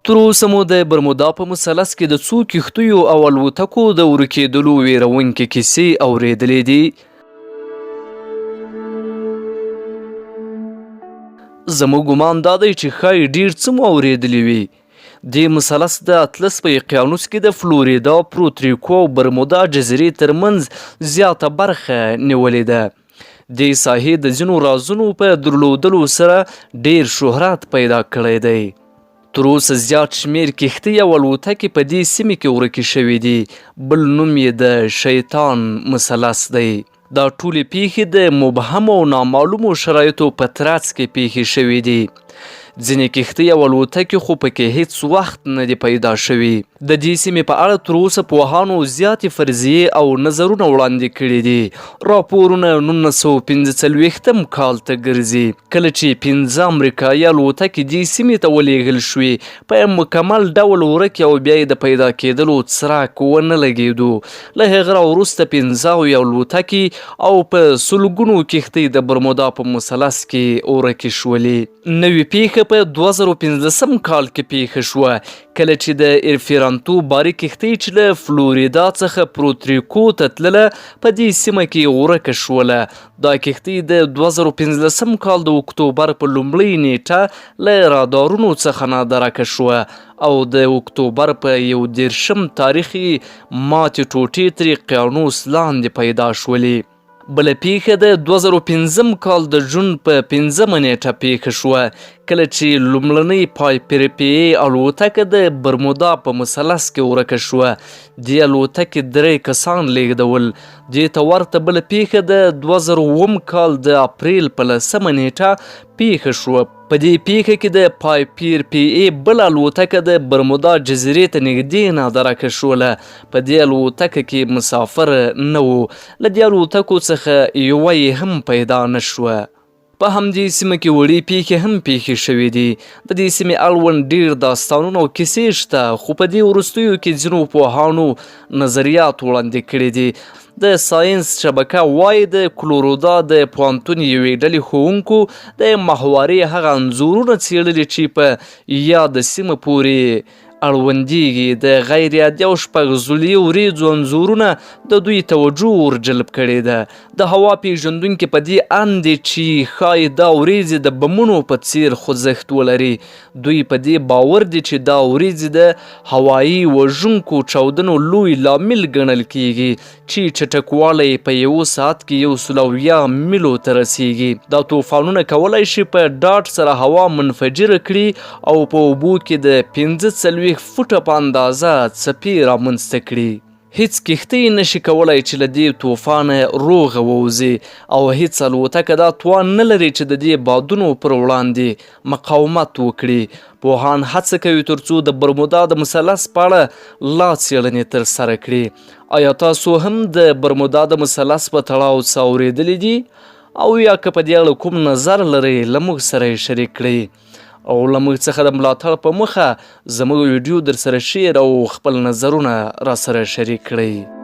تر اوسه مو د برمودا په مثلث کې د څو کښتیو او الوتکو د ورکېدلو ویرونکې کیسې اورېدلې دي. زموږ ګمان دا دی چې ښایي ډېر څه مو اورېدلي وي. دې مثلث د اطلس په اقیانوس کې د فلوریدا، پورتریکو او برمودا جزیرې ترمنځ زیاته برخه نیولې ده. دې ساحې د ځینو رازونو په درلودلو سره ډېر شهرت پیدا کړی دی. تر اوسه زیات شمیر کښتۍ او الوتکې په دې سیمې کې ورکې شوي دي. بل نوم یې د شیطان مثلث دی. دا ټولې پیښې د مبهمو او نامعلومو شرایطو په ترڅ کې پیښې شوي دي. ځینې کښتۍ او الوتکې خو پکې هیڅ وخت نه دي پیدا شوي. د دې سیمې په اړه تر اوسه پوهانو زیاتې فرضیې او نظرونه وړاندې کړي دي. راپورونه 1945 کال ته ګرځي کله چې 5 امریکایي الوتکې دې سیمې ته ولېږل شوې. په مکمل ډول ورکې او بیا یې د پیدا کېدلو څراک ونه لګېدو. له هغه راوروسته 15 الوتکې او په سلګونو کښتۍ د برمودا په مثلث کې ورکې شولې. نوې پیښه په 2015 کال کې پیښه شوه کله چې د ایرفیرانتو باري کښتۍ چې له فلوریدا څخه پورتریکو ته تلله په دې سیمه کې ورکه شوله. دا کښتۍ د 2015 کال د اکتوبر په لومړۍ نیټه له رادارونو څخه نادرکه شوه او د اکتوبر په 11 تاریخي ماتې ټوټې ترې اقیانوس لاندې پیدا شولې. بله پیښه د 2005 کال د جون په 5 نیټه پیښه شوه کله چې لومړنۍ پایپرپی الوتکه د برمودا په مثلث کې ورکه شوه. دې الوتکې 3 کسان لیږدول. دې ته ورته بله پیښه د 2007 کال د اپریل په 10 نیټه پیښه شوه. په دې پیښه کې د پایپرپی بل الوتکه د برمودا جزیرې ته نږدې نادرکه شوله. په دې الوتکه کې مسافر نه و. له دې الوتکو څخه یوه یې هم پیدا نه شوه. په همدې سیمه کې وړې پیښې هم پیښې شوې دي. د دې سیمې اړوند ډېر داستانونه او کیسې شته خو په دې وروستیو کې ځینو پوهانو نظریات وړاندې کړي دي. د ساینس شبکه وایي د کلورودا د پوهنتون یوې ډلې ښوونکو د محورې هغه انځورونه څېړلي چې په یاده سیمه پورې اړوندېږي. د غیر عادي او شپږزلي وریځو انځورونه د دوی توجه ورجلب کړې ده. د هوا پیژندونکي په دې اند دي چې ښایي دا وریځې د بمونو په څیر خوځښت ولري. دوی په دې باور دي چې دا وریځې د هوایي وژونکو چاودنو لوی لامل ګڼل کیږي چې چټکوالی په 1 ساعت کې 120 میلو ته رسیږي. دا طوفانونه کولی شي په ډاټ سره هوا منفجره کړي او په اوبو کې د 45 فوټه په اندازه څپې رامنځته کړي. هیڅ کښتۍ نشي کولی چې له دې طوفانه روغه ووځي او هیڅ الوتکه دا توان نه لري چې د دې بادونو پر وړاندې مقاومت وکړي. پوهان هڅه کوي ترڅو د برمودا د مثلث په اړه لا څېړنې ترسره کړي. آیا تاسو هم د برمودا د مثلث په تړاو څه اورېدلي دي او یا که په دې اړه کوم نظر لرئ له موږ سره یې شریک کړئ او له موږ څخه د ملاتړ په موخه زموږ ویډیو در سره شیر او خپل نظرونه را سره شریک کړئ.